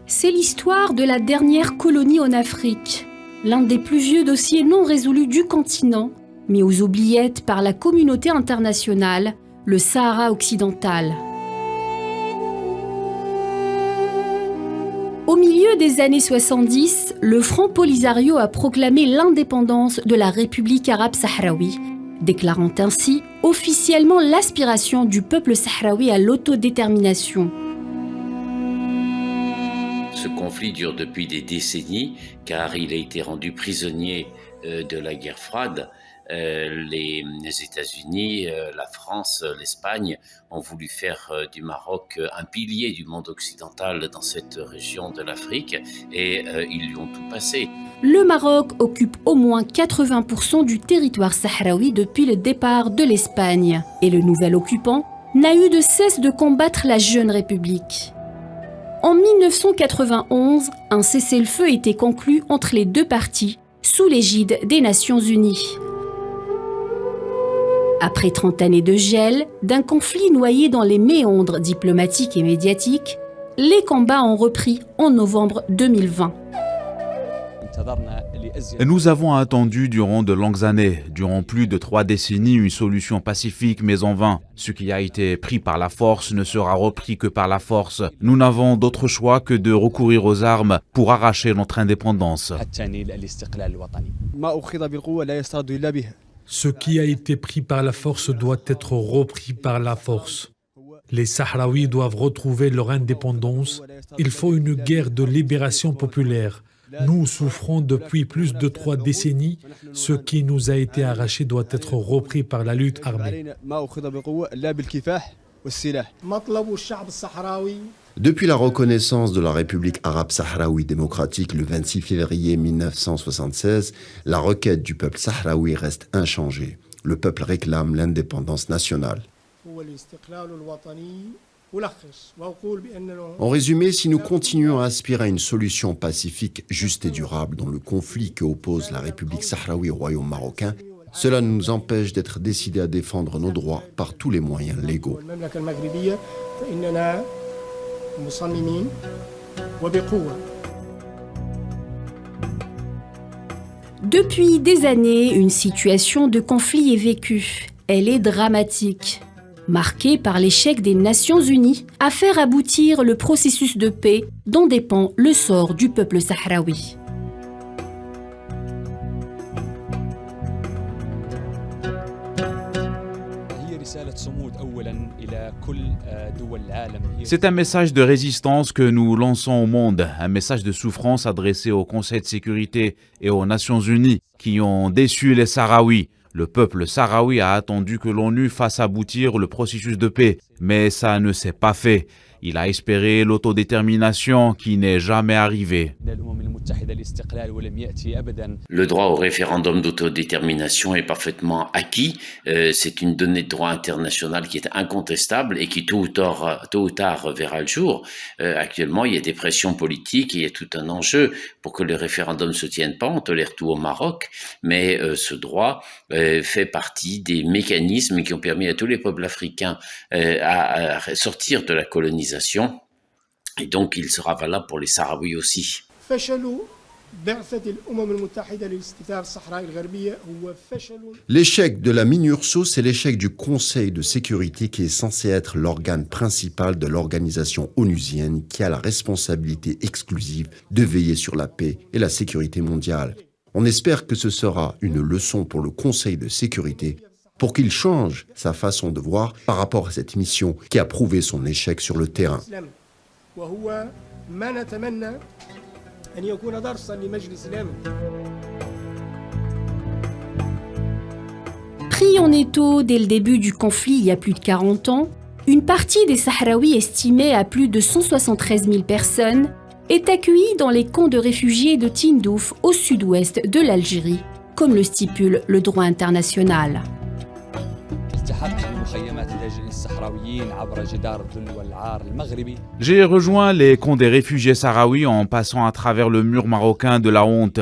C'est l'histoire de la dernière colonie en Afrique, l'un des plus vieux dossiers non résolus du continent, mis aux oubliettes par la communauté internationale, le Sahara occidental. Au milieu des années 70, le Front Polisario a proclamé l'indépendance de la République arabe sahraoui, déclarant ainsi officiellement l'aspiration du peuple sahraoui à l'autodétermination. Ce conflit dure depuis des décennies car il a été rendu prisonnier de la guerre froide. Les États-Unis, la France, l'Espagne ont voulu faire du Maroc un pilier du monde occidental dans cette région de l'Afrique et ils lui ont tout passé. Le Maroc occupe au moins 80% du territoire sahraoui depuis le départ de l'Espagne et le nouvel occupant n'a eu de cesse de combattre la jeune République. En 1991, un cessez-le-feu était conclu entre les deux parties sous l'égide des Nations Unies. Après 30 années de gel, d'un conflit noyé dans les méandres diplomatiques et médiatiques, les combats ont repris en novembre 2020. Nous avons attendu durant de longues années, durant plus de 3 décennies, une solution pacifique mais en vain. Ce qui a été pris par la force ne sera repris que par la force. Nous n'avons d'autre choix que de recourir aux armes pour arracher notre indépendance. Ce qui a été pris par la force doit être repris par la force. Les Sahraouis doivent retrouver leur indépendance. Il faut une guerre de libération populaire. Nous souffrons depuis plus de 3 décennies. Ce qui nous a été arraché doit être repris par la lutte armée. Depuis la reconnaissance de la République arabe sahraoui démocratique le 26 février 1976, la requête du peuple sahraoui reste inchangée. Le peuple réclame l'indépendance nationale. En résumé, si nous continuons à aspirer à une solution pacifique, juste et durable dans le conflit que oppose la République sahraoui au royaume marocain, cela nous empêche d'être décidés à défendre nos droits par tous les moyens légaux. Depuis des années, une situation de conflit est vécue. Elle est dramatique, marquée par l'échec des Nations Unies à faire aboutir le processus de paix dont dépend le sort du peuple sahraoui. C'est un message de résistance que nous lançons au monde, un message de souffrance adressé au Conseil de sécurité et aux Nations Unies qui ont déçu les Sahraouis. Le peuple sahraoui a attendu que l'ONU fasse aboutir le processus de paix, mais ça ne s'est pas fait. Il a espéré l'autodétermination qui n'est jamais arrivée. Le droit au référendum d'autodétermination est parfaitement acquis. C'est une donnée de droit international qui est incontestable et qui tôt ou tard verra le jour. Actuellement, il y a des pressions politiques, il y a tout un enjeu pour que le référendum ne se tienne pas. On tolère tout au Maroc, mais ce droit fait partie des mécanismes qui ont permis à tous les peuples africains à sortir de la colonisation. Et donc, il sera valable pour les Sahraouis aussi. L'échec de la MINURSO, c'est l'échec du Conseil de sécurité qui est censé être l'organe principal de l'organisation onusienne qui a la responsabilité exclusive de veiller sur la paix et la sécurité mondiale. On espère que ce sera une leçon pour le Conseil de sécurité pour qu'il change sa façon de voir par rapport à cette mission qui a prouvé son échec sur le terrain. Pris en étau dès le début du conflit il y a plus de 40 ans, une partie des Sahraouis estimée à plus de 173 000 personnes est accueillie dans les camps de réfugiés de Tindouf au sud-ouest de l'Algérie, comme le stipule le droit international. J'ai rejoint les camps des réfugiés sahraouis en passant à travers le mur marocain de la honte.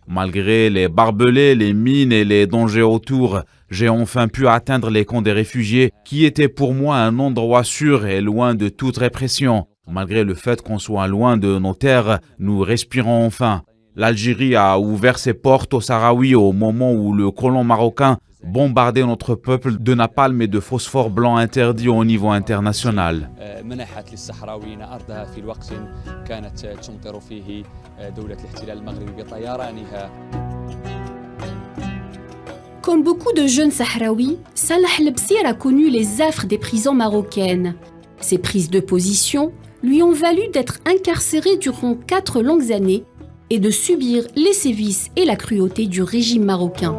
Malgré les barbelés, les mines et les dangers autour, j'ai enfin pu atteindre les camps des réfugiés qui étaient pour moi un endroit sûr et loin de toute répression. Malgré le fait qu'on soit loin de nos terres, nous respirons enfin. L'Algérie a ouvert ses portes aux Sahraouis au moment où le colon marocain bombardait notre peuple de napalm et de phosphore blanc interdit au niveau international. Comme beaucoup de jeunes Sahraouis, Salah El-Bsir a connu les affres des prisons marocaines. Ses prises de position lui ont valu d'être incarcéré durant 4 longues années et de subir les sévices et la cruauté du régime marocain.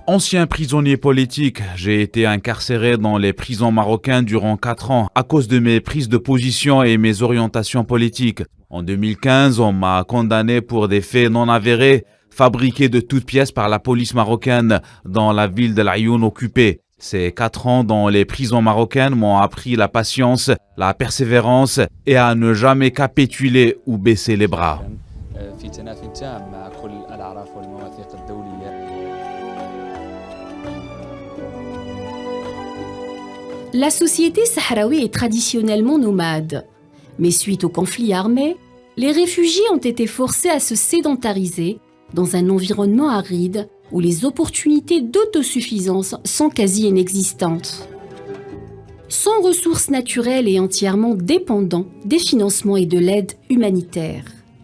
Ancien prisonnier politique, j'ai été incarcéré dans les prisons marocaines durant 4 ans à cause de mes prises de position et mes orientations politiques. En 2015, on m'a condamné pour des faits non avérés, fabriqués de toutes pièces par la police marocaine dans la ville de l'Aïoun occupée. Ces 4 ans dans les prisons marocaines m'ont appris la patience, la persévérance et à ne jamais capituler ou baisser les bras. La société sahraoui est traditionnellement nomade. Mais suite au conflit armé, les réfugiés ont été forcés à se sédentariser dans un environnement aride où les opportunités d'autosuffisance sont quasi inexistantes. Sans ressources naturelles et entièrement dépendants des financements et de l'aide humanitaire.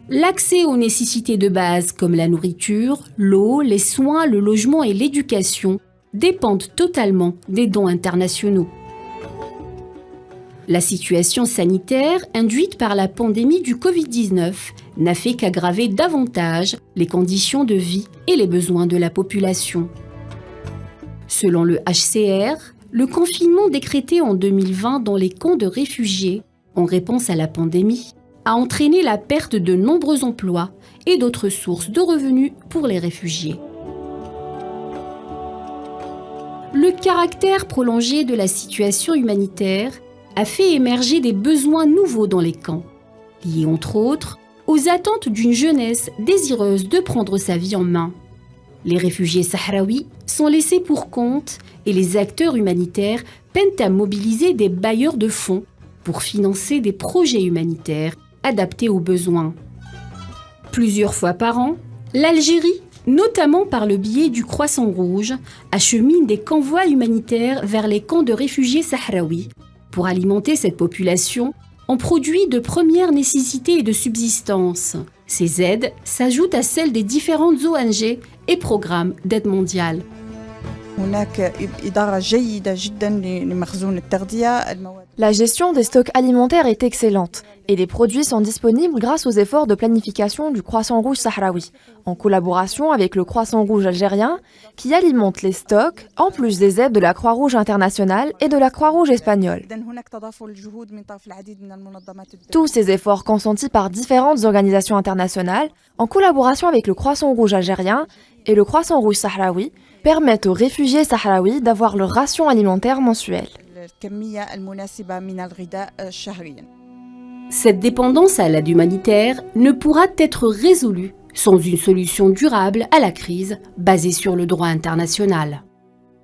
L'accès aux nécessités de base comme la nourriture, l'eau, les soins, le logement et l'éducation dépendent totalement des dons internationaux. La situation sanitaire induite par la pandémie du Covid-19 n'a fait qu'aggraver davantage les conditions de vie et les besoins de la population. Selon le HCR, le confinement décrété en 2020 dans les camps de réfugiés en réponse à la pandémie a entraîné la perte de nombreux emplois et d'autres sources de revenus pour les réfugiés. Le caractère prolongé de la situation humanitaire a fait émerger des besoins nouveaux dans les camps, liés entre autres aux attentes d'une jeunesse désireuse de prendre sa vie en main. Les réfugiés sahraouis sont laissés pour compte et les acteurs humanitaires peinent à mobiliser des bailleurs de fonds pour financer des projets humanitaires adaptés aux besoins. Plusieurs fois par an, l'Algérie, notamment par le biais du Croissant Rouge, achemine des convois humanitaires vers les camps de réfugiés sahraouis pour alimenter cette population en produits de première nécessité et de subsistance. Ces aides s'ajoutent à celles des différentes ONG et programmes d'aide mondiale. La gestion des stocks alimentaires est excellente et les produits sont disponibles grâce aux efforts de planification du Croissant Rouge sahraoui, en collaboration avec le Croissant Rouge algérien qui alimente les stocks en plus des aides de la Croix-Rouge internationale et de la Croix-Rouge espagnole. Tous ces efforts consentis par différentes organisations internationales en collaboration avec le Croissant Rouge algérien et le Croissant Rouge sahraoui permettent aux réfugiés sahraouis d'avoir leur ration alimentaire mensuelle. Cette dépendance à l'aide humanitaire ne pourra être résolue sans une solution durable à la crise basée sur le droit international.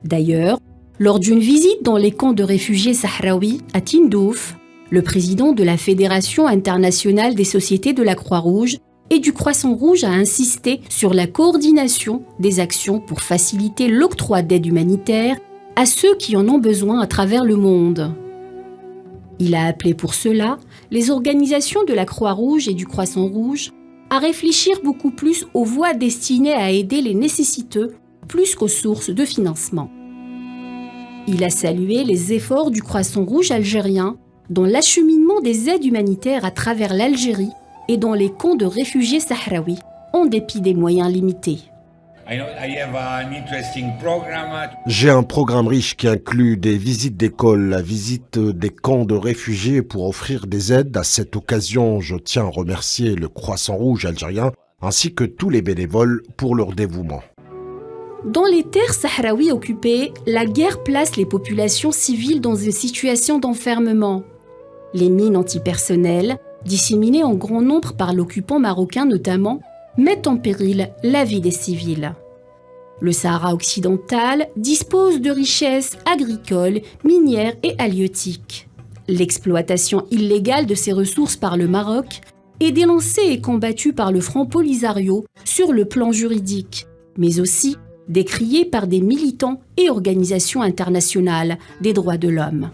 D'ailleurs, lors d'une visite dans les camps de réfugiés sahraouis à Tindouf, le président de la Fédération internationale des sociétés de la Croix-Rouge et du Croissant Rouge a insisté sur la coordination des actions pour faciliter l'octroi d'aide humanitaire à ceux qui en ont besoin à travers le monde. Il a appelé pour cela les organisations de la Croix-Rouge et du Croissant Rouge à réfléchir beaucoup plus aux voies destinées à aider les nécessiteux plus qu'aux sources de financement. Il a salué les efforts du Croissant Rouge algérien dans l'acheminement des aides humanitaires à travers l'Algérie et dans les camps de réfugiés sahraouis, en dépit des moyens limités. J'ai un programme riche qui inclut des visites d'école, la visite des camps de réfugiés pour offrir des aides. À cette occasion, je tiens à remercier le Croissant Rouge algérien ainsi que tous les bénévoles pour leur dévouement. Dans les terres sahraouies occupées, la guerre place les populations civiles dans une situation d'enfermement. Les mines antipersonnelles, disséminées en grand nombre par l'occupant marocain notamment, mettent en péril la vie des civils. Le Sahara occidental dispose de richesses agricoles, minières et halieutiques. L'exploitation illégale de ces ressources par le Maroc est dénoncée et combattue par le Front Polisario sur le plan juridique, mais aussi décriée par des militants et organisations internationales des droits de l'homme.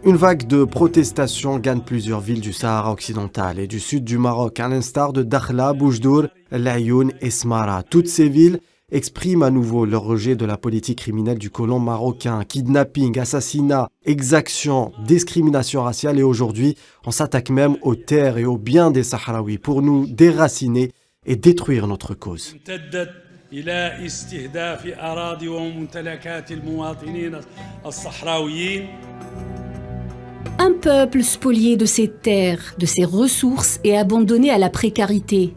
Une vague de protestations gagne plusieurs villes du Sahara occidental et du sud du Maroc, à l'instar de Dakhla, Boujdour, El Ayoun et Smara. Toutes ces villes expriment à nouveau leur rejet de la politique criminelle du colon marocain. Kidnapping, assassinat, exaction, discrimination raciale et aujourd'hui, on s'attaque même aux terres et aux biens des Sahraouis pour nous déraciner et détruire notre cause. إلى استهداف أراضي وممتلكات المواطنين الصحراويين. Un peuple spolié de ses terres, de ses ressources et abandonné à la précarité.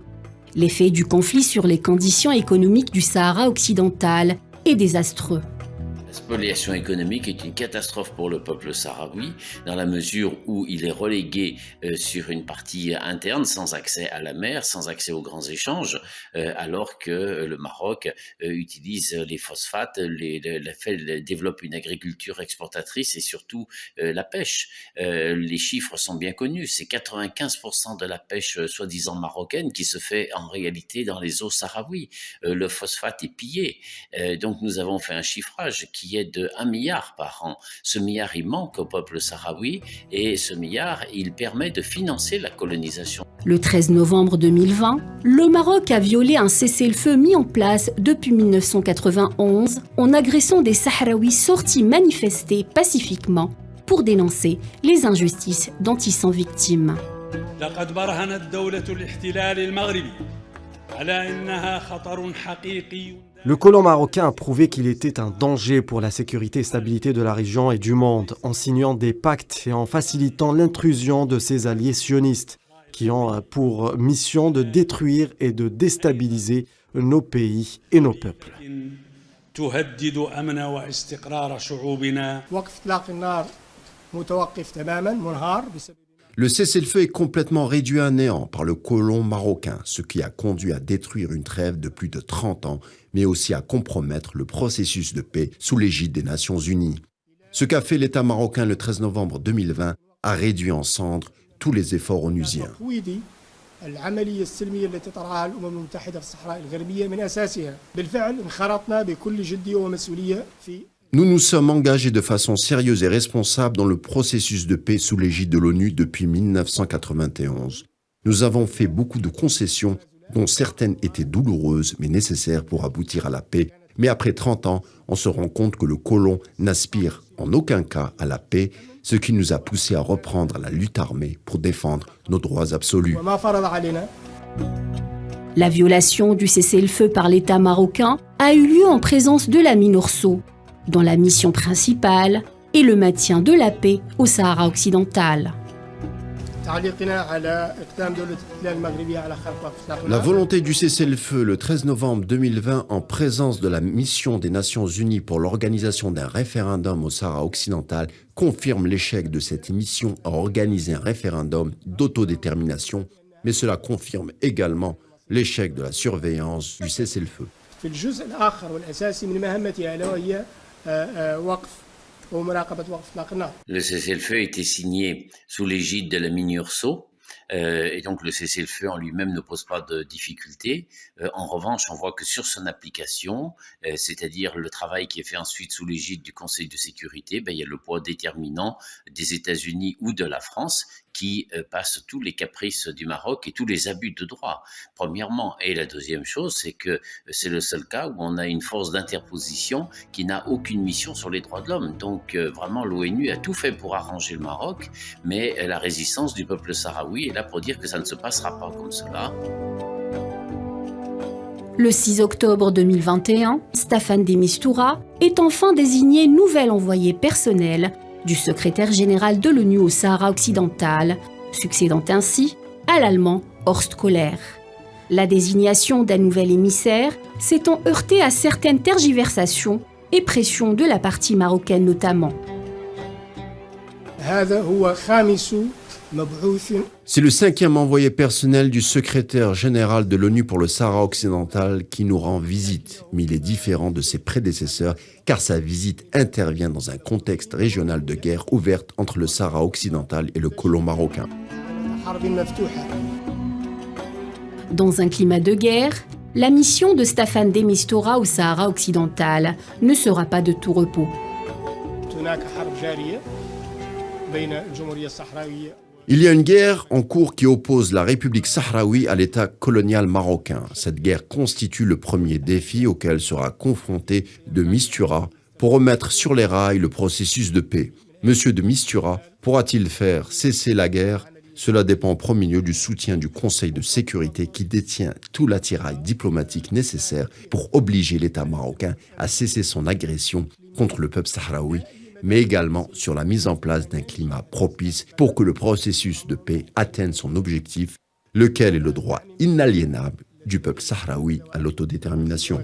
L'effet du conflit sur les conditions économiques du Sahara occidental est désastreux. La spoliation économique est une catastrophe pour le peuple sahraoui dans la mesure où il est relégué sur une partie interne sans accès à la mer, sans accès aux grands échanges, alors que le Maroc utilise les phosphates, développe une agriculture exportatrice et surtout la pêche. Les chiffres sont bien connus, c'est 95% de la pêche soi-disant marocaine qui se fait en réalité dans les eaux sahraouis. Le phosphate est pillé, donc nous avons fait un chiffrage qui est de 1 milliard par an. Ce milliard, il manque au peuple sahraoui et ce milliard, il permet de financer la colonisation. Le 13 novembre 2020, le Maroc a violé un cessez-le-feu mis en place depuis 1991 en agressant des Sahraouis sortis manifester pacifiquement pour dénoncer les injustices dont ils sont victimes. Le colon marocain a prouvé qu'il était un danger pour la sécurité et stabilité de la région et du monde en signant des pactes et en facilitant l'intrusion de ses alliés sionistes qui ont pour mission de détruire et de déstabiliser nos pays et nos peuples. Le cessez-le-feu est complètement réduit à néant par le colon marocain, ce qui a conduit à détruire une trêve de plus de 30 ans, mais aussi à compromettre le processus de paix sous l'égide des Nations Unies. Ce qu'a fait l'État marocain le 13 novembre 2020 a réduit en cendres tous les efforts onusiens. Nous nous sommes engagés de façon sérieuse et responsable dans le processus de paix sous l'égide de l'ONU depuis 1991. Nous avons fait beaucoup de concessions, dont certaines étaient douloureuses mais nécessaires pour aboutir à la paix. Mais après 30 ans, on se rend compte que le colon n'aspire en aucun cas à la paix, ce qui nous a poussé à reprendre la lutte armée pour défendre nos droits absolus. La violation du cessez-le-feu par l'État marocain a eu lieu en présence de la MINURSO, dont la mission principale est le maintien de la paix au Sahara occidental. La volonté du cessez-le-feu le 13 novembre 2020 en présence de la mission des Nations Unies pour l'organisation d'un référendum au Sahara occidental confirme l'échec de cette mission à organiser un référendum d'autodétermination, mais cela confirme également l'échec de la surveillance du cessez-le-feu. Le cessez-le-feu a été signé sous l'égide de la MINURSO. Et donc le cessez-le-feu en lui-même ne pose pas de difficultés. En revanche, on voit que sur son application, c'est-à-dire le travail qui est fait ensuite sous l'égide du Conseil de sécurité, il y a le poids déterminant des États-Unis ou de la France qui passe tous les caprices du Maroc et tous les abus de droit, premièrement. Et la deuxième chose, c'est que c'est le seul cas où on a une force d'interposition qui n'a aucune mission sur les droits de l'homme. Donc vraiment, l'ONU a tout fait pour arranger le Maroc, mais la résistance du peuple sahraoui est là pour dire que ça ne se passera pas comme cela. Le 6 octobre 2021, Staffan de Mistura est enfin désigné nouvel envoyé personnel du secrétaire général de l'ONU au Sahara occidental, succédant ainsi à l'Allemand Horst Kohler. La désignation d'un nouvel émissaire s'étant heurtée à certaines tergiversations et pressions de la partie marocaine notamment. C'est le 5e envoyé personnel du secrétaire général de l'ONU pour le Sahara occidental qui nous rend visite, mais il est différent de ses prédécesseurs car sa visite intervient dans un contexte régional de guerre ouverte entre le Sahara occidental et le colon marocain. Dans un climat de guerre, la mission de Staffan de Mistura au Sahara occidental ne sera pas de tout repos. Il y a une guerre en cours qui oppose la République sahraoui à l'État colonial marocain. Cette guerre constitue le premier défi auquel sera confronté de Mistura pour remettre sur les rails le processus de paix. Monsieur de Mistura pourra-t-il faire cesser la guerre ? Cela dépend en premier lieu du soutien du Conseil de sécurité qui détient tout l'attirail diplomatique nécessaire pour obliger l'État marocain à cesser son agression contre le peuple sahraoui, mais également sur la mise en place d'un climat propice pour que le processus de paix atteigne son objectif, lequel est le droit inaliénable du peuple sahraoui à l'autodétermination.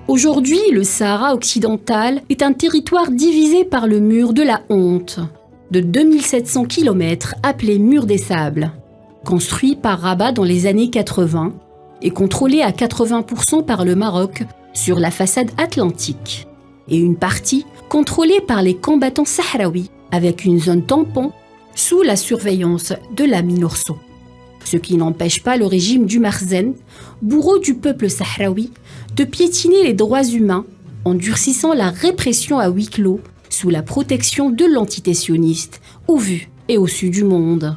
Aujourd'hui, le Sahara occidental est un territoire divisé par le mur de la honte, de 2700 km appelé Mur des Sables. Construit par Rabat dans les années 80 et contrôlé à 80% par le Maroc sur la façade atlantique, et une partie contrôlée par les combattants sahraouis avec une zone tampon sous la surveillance de la MINURSO. Ce qui n'empêche pas le régime du Marzen, bourreau du peuple sahraoui, de piétiner les droits humains en durcissant la répression à huis clos sous la protection de l'entité sioniste au vu et au su du monde.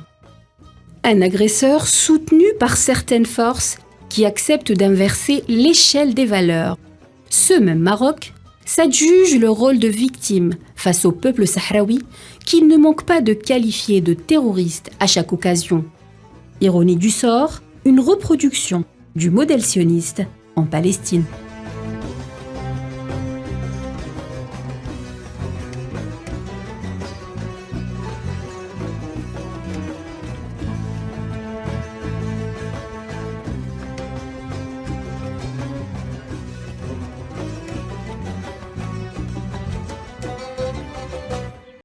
Un agresseur soutenu par certaines forces qui acceptent d'inverser l'échelle des valeurs. Ce même Maroc s'adjuge le rôle de victime face au peuple sahraoui qu'il ne manque pas de qualifier de terroriste à chaque occasion. Ironie du sort, une reproduction du modèle sioniste en Palestine.